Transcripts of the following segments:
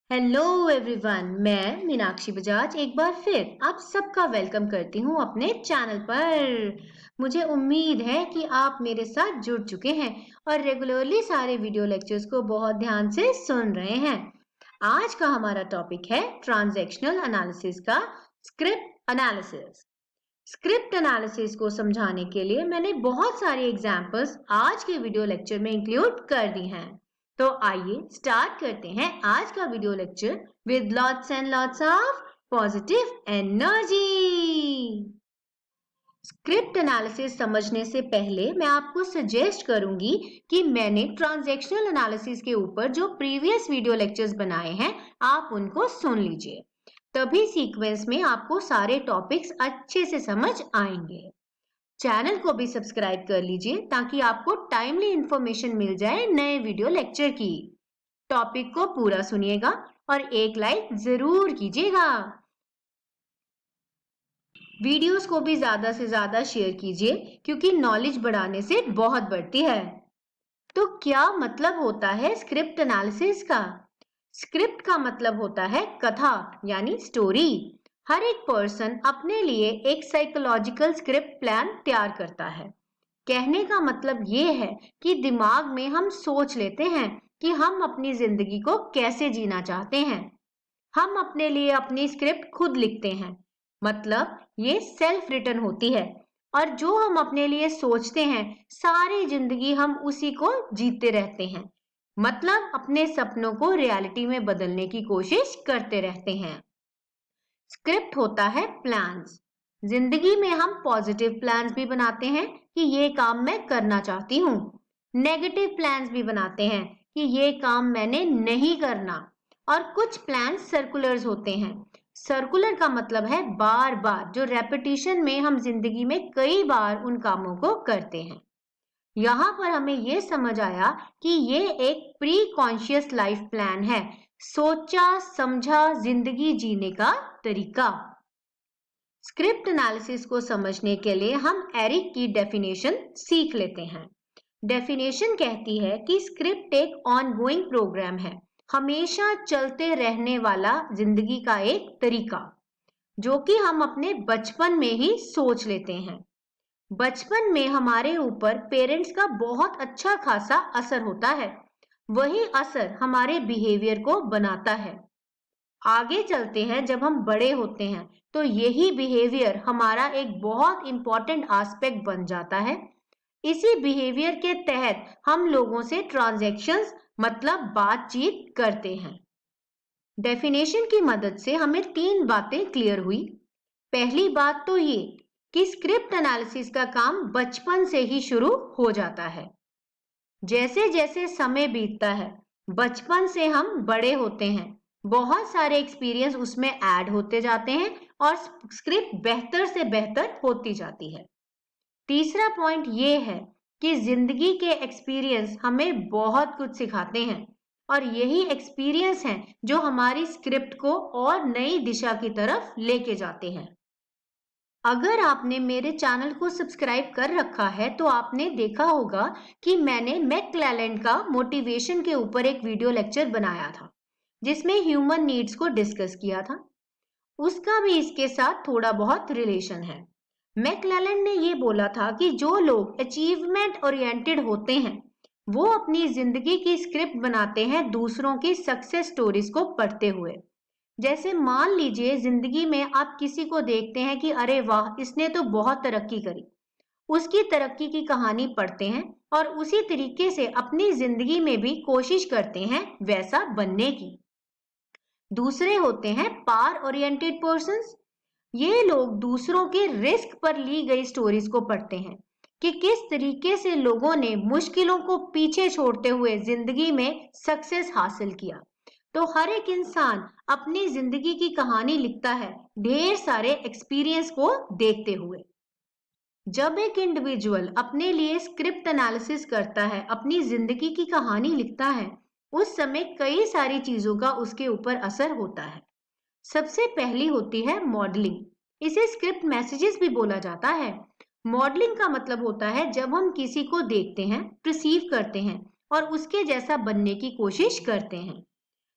Hello everyone, मैं मीनाक्षी बजाज एक बार फिर आप सबका वेलकम करती हूँ अपने चैनल पर। मुझे उम्मीद है कि आप मेरे साथ जुड़ चुके हैं और रेगुलरली सारे वीडियो लेक्चर्स को बहुत ध्यान से सुन रहे हैं। आज का हमारा टॉपिक है ट्रांजैक्शनल एनालिसिस का स्क्रिप्ट एनालिसिस। स्क्रिप्ट एनालिसिस को समझाने के लिए मैंने बहुत सारे एग्जाम्पल्स आज के वीडियो लेक्चर में इंक्लूड कर दी हैं। तो आइए स्टार्ट करते हैं आज का video lecture with lots and lots of positive energy. Script analysis समझने से पहले मैं आपको सजेस्ट करूंगी कि मैंने ट्रांजैक्शनल एनालिसिस के ऊपर जो प्रीवियस वीडियो लेक्चर्स बनाए हैं आप उनको सुन लीजिए, तभी सीक्वेंस में आपको सारे टॉपिक्स अच्छे से समझ आएंगे। चैनल को भी सब्सक्राइब कर लीजिए ताकि आपको टाइमली इंफॉर्मेशन मिल जाए नए वीडियो लेक्चर की। टॉपिक को पूरा सुनिएगा और एक लाइक जरूर कीजिएगा। वीडियोस को भी ज्यादा से ज्यादा शेयर कीजिए क्योंकि नॉलेज बढ़ाने से बहुत बढ़ती है। तो क्या मतलब होता है स्क्रिप्ट एनालिसिस का? स्क्रिप्ट का मतलब होता है कथा यानी स्टोरी। हर एक पर्सन अपने लिए एक साइकोलॉजिकल स्क्रिप्ट प्लान तैयार करता है। कहने का मतलब ये है कि दिमाग में हम सोच लेते हैं कि हम अपनी जिंदगी को कैसे जीना चाहते हैं। हम अपने लिए अपनी स्क्रिप्ट खुद लिखते हैं, मतलब ये सेल्फ रिटन होती है। और जो हम अपने लिए सोचते हैं सारी जिंदगी हम उसी को जीते रहते हैं, मतलब अपने सपनों को रियलिटी में बदलने की कोशिश करते रहते हैं। स्क्रिप्ट होता है प्लान्स। जिंदगी में हम पॉजिटिव प्लान्स भी बनाते हैं कि ये काम मैं करना चाहती हूँ। नेगेटिव प्लान्स भी बनाते हैं कि ये काम मैंने नहीं करना। और कुछ प्लान्स सर्कुलर्स होते हैं। सर्कुलर का मतलब है बार बार, जो रेपिटेशन में हम जिंदगी में कई बार उन कामों को करते हैं। यहाँ पर हमें ये समझ आया कि ये एक प्री कॉन्शियस लाइफ प्लान है, सोचा समझा जिंदगी जीने का तरीका। स्क्रिप्ट एनालिसिस को समझने के लिए हम एरिक की डेफिनेशन सीख लेते हैं। डेफिनेशन कहती है कि स्क्रिप्ट एक ऑनगोइंग प्रोग्राम है, हमेशा चलते रहने वाला जिंदगी का एक तरीका, जो कि हम अपने बचपन में ही सोच लेते हैं। बचपन में हमारे ऊपर पेरेंट्स का बहुत अच्छा खासा असर होता है। वही असर हमारे बिहेवियर को बनाता है। आगे चलते हैं, जब हम बड़े होते हैं तो यही बिहेवियर हमारा एक बहुत इंपॉर्टेंट एस्पेक्ट बन जाता है। इसी बिहेवियर के तहत हम लोगों से ट्रांजैक्शंस मतलब बातचीत करते हैं। डेफिनेशन की मदद से हमें तीन बातें क्लियर हुई। पहली बात तो ये कि स्क्रिप्ट एनालिसिस का काम बचपन से ही शुरू हो जाता है। जैसे जैसे समय बीतता है, बचपन से हम बड़े होते हैं, बहुत सारे एक्सपीरियंस उसमें ऐड होते जाते हैं और स्क्रिप्ट बेहतर से बेहतर होती जाती है। तीसरा पॉइंट ये है कि जिंदगी के एक्सपीरियंस हमें बहुत कुछ सिखाते हैं और यही एक्सपीरियंस हैं जो हमारी स्क्रिप्ट को और नई दिशा की तरफ लेके जाते हैं। अगर आपने मेरे चैनल को सब्सक्राइब कर रखा है तो आपने देखा होगा कि मैंने मैकक्लेलैंड का मोटिवेशन के ऊपर एक वीडियो लेक्चर बनाया था, जिसमें ह्यूमन नीड्स को डिस्कस किया था। उसका भी इसके साथ थोड़ा बहुत रिलेशन है। मैकक्लेलैंड ने ये बोला था कि जो लोग अचीवमेंट ओरिएंटेड होते हैं वो अपनी जिंदगी की स्क्रिप्ट बनाते हैं दूसरों की सक्सेस स्टोरीज को पढ़ते हुए। जैसे मान लीजिए जिंदगी में आप किसी को देखते हैं कि अरे वाह, इसने तो बहुत तरक्की करी, उसकी तरक्की की कहानी पढ़ते हैं और उसी तरीके से अपनी जिंदगी में भी कोशिश करते हैं वैसा बनने की। दूसरे होते हैं पार ओरिएंटेड पर्संस। ये लोग दूसरों के रिस्क पर ली गई स्टोरीज को पढ़ते हैं कि किस तरीके से लोगों ने मुश्किलों को पीछे छोड़ते हुए जिंदगी में सक्सेस हासिल किया। तो हर एक इंसान अपनी जिंदगी की कहानी लिखता है ढेर सारे एक्सपीरियंस को देखते हुए। जब एक इंडिविजुअल अपने लिए स्क्रिप्ट एनालिसिस करता है, अपनी जिंदगी की कहानी लिखता है, उस समय कई सारी चीजों का उसके ऊपर असर होता है। सबसे पहली होती है मॉडलिंग। इसे स्क्रिप्ट मैसेजेस भी बोला जाता है। मॉडलिंग का मतलब होता है जब हम किसी को देखते हैं, परसीव करते हैं और उसके जैसा बनने की कोशिश करते हैं।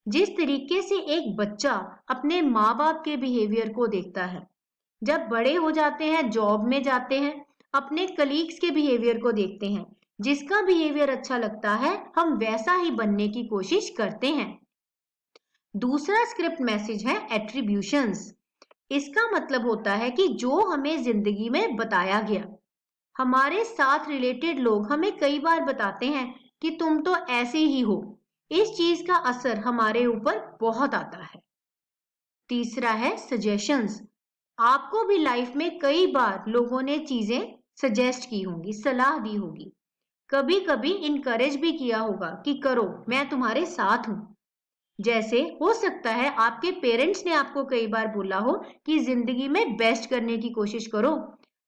जिस तरीके से एक बच्चा अपने माँ बाप के बिहेवियर को देखता है, जब बड़े हो जाते हैं, जॉब में जाते हैं, अपने कलीग्स के बिहेवियर को देखते हैं, जिसका बिहेवियर अच्छा लगता है हम वैसा ही बनने की कोशिश करते हैं। दूसरा स्क्रिप्ट मैसेज है एट्रीब्यूशंस। इसका मतलब होता है कि जो हमें जिंदगी में बताया गया, हमारे साथ रिलेटेड लोग हमें कई बार बताते हैं कि तुम तो ऐसे ही हो। इस चीज का असर हमारे ऊपर बहुत आता है। तीसरा है सजेशंस। आपको भी लाइफ में कई बार लोगों ने चीजें सजेस्ट की होंगी, सलाह दी होगी, कभी कभी इनकरेज भी किया होगा कि करो, मैं तुम्हारे साथ हूं। जैसे हो सकता है आपके पेरेंट्स ने आपको कई बार बोला हो कि जिंदगी में बेस्ट करने की कोशिश करो।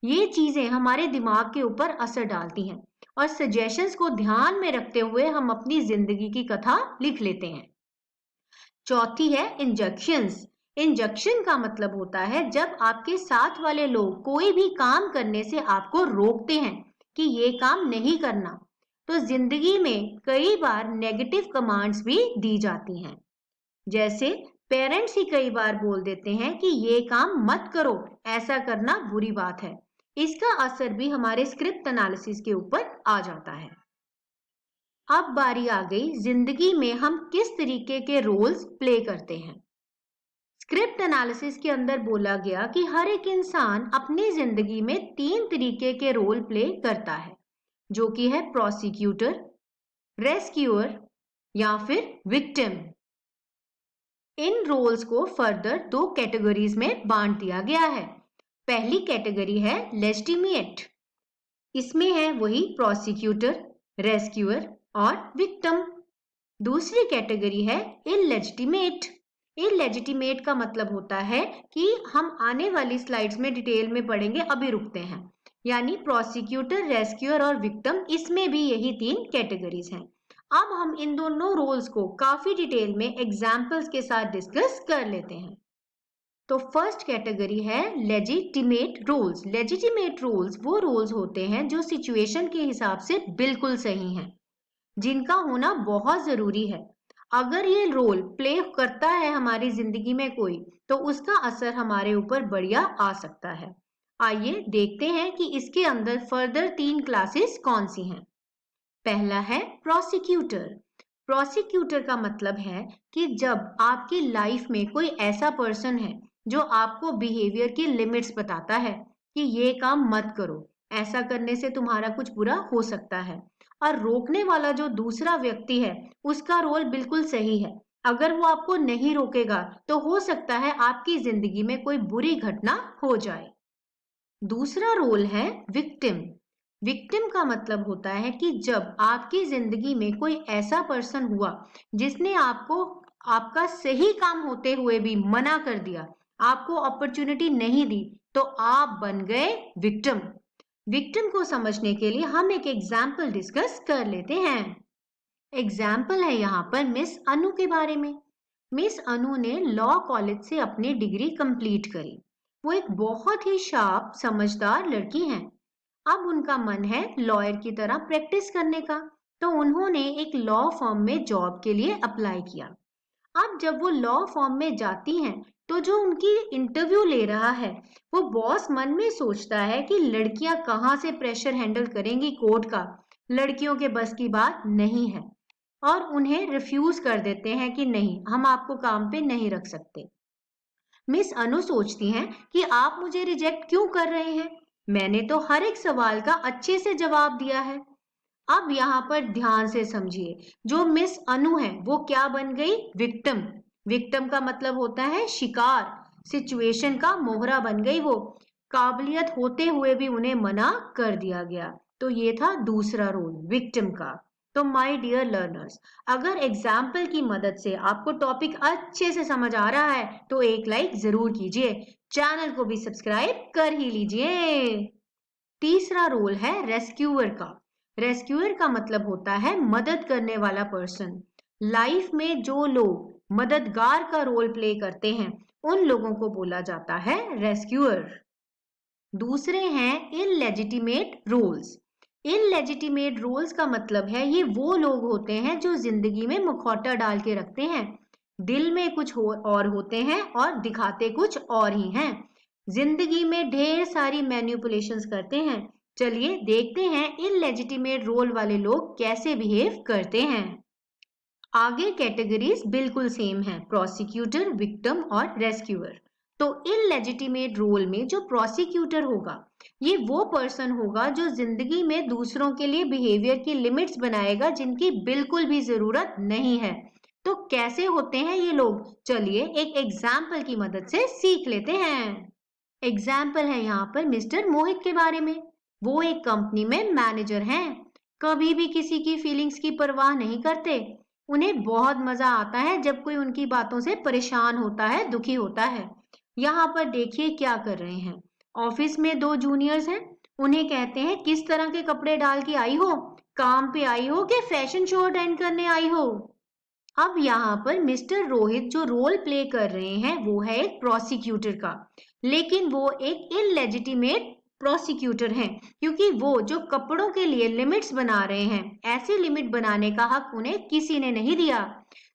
ये चीजें हमारे दिमाग के ऊपर असर डालती हैं और सजेशंस को ध्यान में रखते हुए हम अपनी जिंदगी की कथा लिख लेते हैं। चौथी है इंजक्शंस। इंजक्शन का मतलब होता है जब आपके साथ वाले लोग कोई भी काम करने से आपको रोकते हैं कि ये काम नहीं करना। तो जिंदगी में कई बार नेगेटिव कमांड्स भी दी जाती हैं। जैसे पेरेंट्स ही कई बार बोल देते हैं कि ये काम मत करो, ऐसा करना बुरी बात है। इसका असर भी हमारे स्क्रिप्ट एनालिसिस के ऊपर आ जाता है। अब बारी आ गई जिंदगी में हम किस तरीके के रोल्स प्ले करते हैं। स्क्रिप्ट एनालिसिस के अंदर बोला गया कि हर एक इंसान अपनी जिंदगी में 3 तरीके के रोल प्ले करता है, जो कि है प्रोसिक्यूटर, रेस्क्यूअर या फिर विक्टिम। इन रोल्स को फर्दर 2 कैटेगरीज में बांट दिया गया है। पहली कैटेगरी है लेजिटिमेट। इसमें है वही प्रोसिक्यूटर, रेस्क्यूअर और विक्टिम। दूसरी कैटेगरी है इलेजिटिमेट। इलेजिटिमेट का मतलब होता है कि हम आने वाली स्लाइड्स में डिटेल में पढ़ेंगे, अभी रुकते हैं। यानी प्रोसिक्यूटर, रेस्क्यूअर और विक्टिम, इसमें भी यही 3 कैटेगरीज हैं। अब हम इन दोनों रोल्स को काफी डिटेल में एग्जाम्पल्स के साथ डिस्कस कर लेते हैं। तो फर्स्ट कैटेगरी है लेजिटिमेट रोल्स। लेजिटिमेट रोल्स वो रोल्स होते हैं जो सिचुएशन के हिसाब से बिल्कुल सही हैं, जिनका होना बहुत जरूरी है। अगर ये रोल प्ले करता है हमारी जिंदगी में कोई, तो उसका असर हमारे ऊपर बढ़िया आ सकता है। आइए देखते हैं कि इसके अंदर फर्दर 3 क्लासेस कौन सी हैं। पहला है प्रोसिक्यूटर। प्रोसिक्यूटर का मतलब है कि जब आपकी लाइफ में कोई ऐसा पर्सन है जो आपको बिहेवियर की लिमिट्स बताता है कि ये काम मत करो, ऐसा करने से तुम्हारा कुछ बुरा हो सकता है, और रोकने वाला जो दूसरा व्यक्ति है उसका रोल बिल्कुल सही है। अगर वो आपको नहीं रोकेगा तो हो सकता है आपकी जिंदगी में कोई बुरी घटना हो जाए। दूसरा रोल है विक्टिम। विक्टिम का मतलब होता है कि जब आपकी जिंदगी में कोई ऐसा पर्सन हुआ जिसने आपको आपका सही काम होते हुए भी मना कर दिया, आपको अपॉर्चुनिटी नहीं दी, तो आप बन गए विक्टिम। विक्टिम को समझने के लिए हम एक एग्जाम्पल डिस्कस कर लेते हैं। एग्जाम्पल है यहाँ पर मिस अनु के बारे में। मिस अनु ने लॉ कॉलेज से अपनी डिग्री कंप्लीट करी। वो एक बहुत ही शार्प, समझदार लड़की हैं। अब उनका मन है लॉयर की तरह प्रैक्टिस करने का, तो उन्होंने एक लॉ फर्म में जॉब के लिए अप्लाई किया। अब जब वो लॉ फर्म में जाती हैं, तो जो उनकी इंटरव्यू ले रहा है, वो बॉस मन में सोचता है कि लड़कियां कहाँ से प्रेशर हैंडल करेंगी कोर्ट का, लड़कियों के बस की बात नहीं है, और उन्हें रिफ्यूज कर देते हैं कि नहीं, हम आपको काम पे नहीं रख सकते। मिस अनु सोचती हैं कि आप मुझे रिजेक्ट क्यों कर रहे हैं, मैंने तो हर एक सवाल का अच्छे से जवाब दिया है। अब यहाँ पर ध्यान से समझिए, जो मिस अनु है वो क्या बन गई, विक्टिम। विक्टिम का मतलब होता है शिकार, सिचुएशन का मोहरा बन गई वो। काबिलियत होते हुए भी उन्हें मना कर दिया गया। तो ये था दूसरा रोल विक्टिम का। तो माय डियर लर्नर्स, अगर एग्जाम्पल की मदद से आपको टॉपिक अच्छे से समझ आ रहा है तो एक लाइक जरूर कीजिए, चैनल को भी सब्सक्राइब कर ही लीजिए। तीसरा रोल है रेस्क्यूअर का। रेस्क्यूअर का मतलब होता है मदद करने वाला पर्सन। लाइफ में जो लोग मददगार का रोल प्ले करते हैं, उन लोगों को बोला जाता है रेस्क्यूअर। दूसरे हैं इलेजिटिमेट रोल्स। इलेजिटिमेट रोल्स का मतलब है ये वो लोग होते हैं जो जिंदगी में मुखौटा डाल के रखते हैं, दिल में कुछ और होते हैं और दिखाते कुछ और ही हैं। जिंदगी में ढेर सारी मैनिपुलेशंस करते हैं। चलिए देखते हैं इलेजिटिमेट रोल वाले लोग कैसे बिहेव करते हैं। आगे कैटेगरीज बिल्कुल सेम है, प्रोसिक्यूटर, विक्टिम और रेस्क्यूअर। तो इलेजिटिमेट रोल में जो प्रोसिक्यूटर होगा ये वो पर्सन होगा जो जिंदगी में दूसरों के लिए बिहेवियर की लिमिट्स बनाएगा जिनकी बिल्कुल भी जरूरत नहीं है। तो कैसे होते हैं ये लोग, चलिए एक एग्जाम्पल की मदद से सीख लेते हैं। एग्जाम्पल है यहाँ पर मिस्टर मोहित के बारे में। वो एक कंपनी में मैनेजर हैं। कभी भी किसी की फीलिंग्स की परवाह नहीं करते। उन्हें बहुत मजा आता है जब कोई उनकी बातों से परेशान होता है, दुखी होता है। यहाँ पर देखिए क्या कर रहे हैं। ऑफिस में दो जूनियर्स हैं। उन्हें कहते हैं किस तरह के कपड़े डाल के आई हो, काम पे आई हो कि फैशन शो अटेंड करने आई हो। अब यहाँ पर मिस्टर रोहित जो रोल प्ले कर रहे हैं वो है एक प्रोसिक्यूटर का, लेकिन वो एक इलेजिटिमेट प्रोसिक्यूटर हैं क्योंकि वो जो कपड़ों के लिए लिमिट्स बना रहे हैं, ऐसी लिमिट बनाने का हक उन्हें किसी ने नहीं दिया।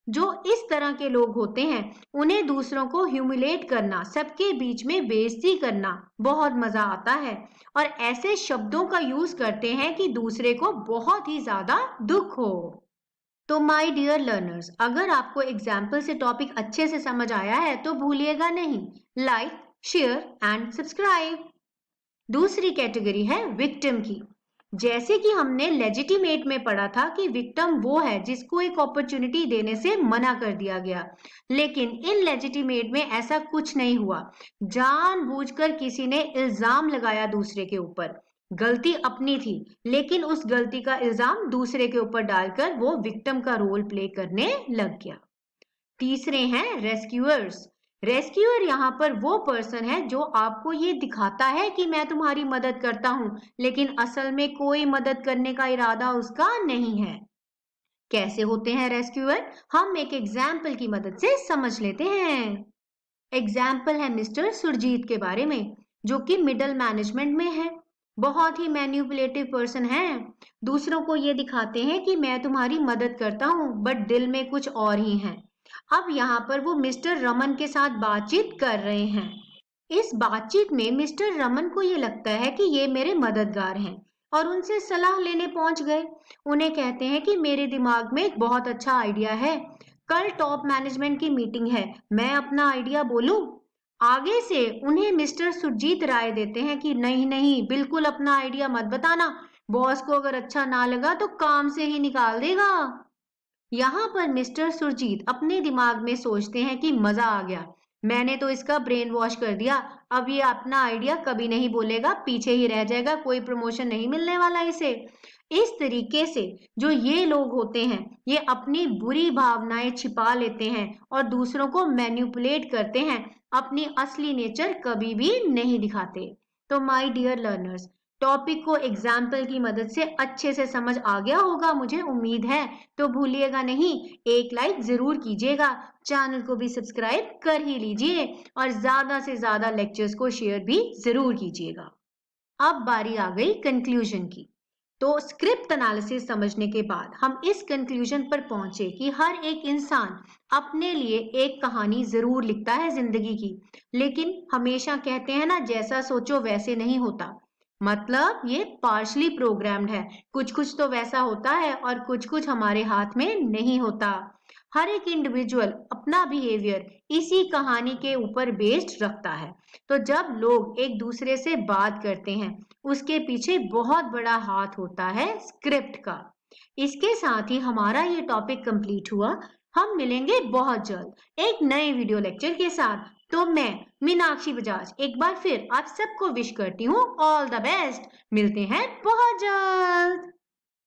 जो इस तरह के लोग होते हैं उन्हें दूसरों को ह्यूमिलेट करना, सबके बीच में बेइज्जती करना बहुत मजा आता है और ऐसे शब्दों का यूज करते हैं कि दूसरे को बहुत ही ज्यादा दुख हो। तो माय डियर लर्नर्स, अगर आपको एग्जाम्पल से टॉपिक अच्छे से समझ आया है तो भूलिएगा नहीं, लाइक, शेयर एंड सब्सक्राइब। दूसरी कैटेगरी है विक्टिम की। जैसे कि हमने लेजिटिमेट में पढ़ा था कि विक्टिम वो है जिसको एक अपॉर्चुनिटी देने से मना कर दिया गया, लेकिन इन लेजिटिमेट में ऐसा कुछ नहीं हुआ। जानबूझकर किसी ने इल्जाम लगाया दूसरे के ऊपर। गलती अपनी थी लेकिन उस गलती का इल्जाम दूसरे के ऊपर डालकर वो विक्टिम का रोल प्ले करने लग गया। तीसरे हैं रेस्क्यूअर्स। रेस्क्यूअर यहाँ पर वो पर्सन है जो आपको ये दिखाता है कि मैं तुम्हारी मदद करता हूँ, लेकिन असल में कोई मदद करने का इरादा उसका नहीं है। कैसे होते हैं रेस्क्यूअर, हम एक एग्जाम्पल की मदद से समझ लेते हैं। एग्जाम्पल है मिस्टर सुरजीत के बारे में, जो कि मिडिल मैनेजमेंट में है। बहुत ही मैन्युपुलेटिव पर्सन है। दूसरों को ये दिखाते हैं कि मैं तुम्हारी मदद करता हूँ, बट दिल में कुछ और ही है। अब यहाँ पर वो मिस्टर रमन के साथ बातचीत कर रहे हैं। इस बातचीत में मिस्टर रमन को ये लगता है कि ये मेरे मददगार हैं और उनसे सलाह लेने पहुंच गए। उन्हें कहते हैं कि मेरे दिमाग में एक बहुत अच्छा आइडिया है, कल टॉप मैनेजमेंट की मीटिंग है, मैं अपना आइडिया बोलूं। आगे से उन्हें मिस्टर सुरजीत राय देते हैं कि नहीं नहीं, बिल्कुल अपना आइडिया मत बताना, बॉस को अगर अच्छा ना लगा तो काम से ही निकाल देगा। यहाँ पर मिस्टर सुरजीत अपने दिमाग में सोचते हैं कि मजा आ गया, मैंने तो इसका ब्रेन वॉश कर दिया, अब ये अपना आइडिया कभी नहीं बोलेगा, पीछे ही रह जाएगा, कोई प्रमोशन नहीं मिलने वाला इसे। इस तरीके से जो ये लोग होते हैं ये अपनी बुरी भावनाएं छिपा लेते हैं और दूसरों को मैन्युपुलेट करते हैं, अपनी असली नेचर कभी भी नहीं दिखाते। तो माय डियर लर्नर्स, टॉपिक को एग्जाम्पल की मदद से अच्छे से समझ आ गया होगा मुझे उम्मीद है। तो भूलिएगा नहीं, एक लाइक जरूर कीजिएगा, चैनल को भी सब्सक्राइब कर ही लीजिए और ज्यादा से ज्यादा लेक्चर्स को शेयर भी जरूर कीजिएगा। अब बारी आ गई कंक्लूजन की। तो स्क्रिप्ट एनालिसिस समझने के बाद हम इस कंक्लूजन पर पहुंचे कि हर एक इंसान अपने लिए एक कहानी जरूर लिखता है जिंदगी की, लेकिन हमेशा कहते हैं ना, जैसा सोचो वैसे नहीं होता। मतलब ये पार्शली प्रोग्राम्ड है, कुछ कुछ तो वैसा होता है और कुछ कुछ हमारे हाथ में नहीं होता। हर एक इंडिविजुअल अपना बिहेवियर इसी कहानी के ऊपर बेस्ड रखता है। तो जब लोग एक दूसरे से बात करते हैं उसके पीछे बहुत बड़ा हाथ होता है स्क्रिप्ट का। इसके साथ ही हमारा ये टॉपिक कंप्लीट हुआ। हम मिलेंगे बहुत जल्द एक नए वीडियो लेक्चर के साथ। तो मैं मीनाक्षी बजाज एक बार फिर आप सबको विश करती हूँ ऑल द बेस्ट। मिलते हैं बहुत जल्द।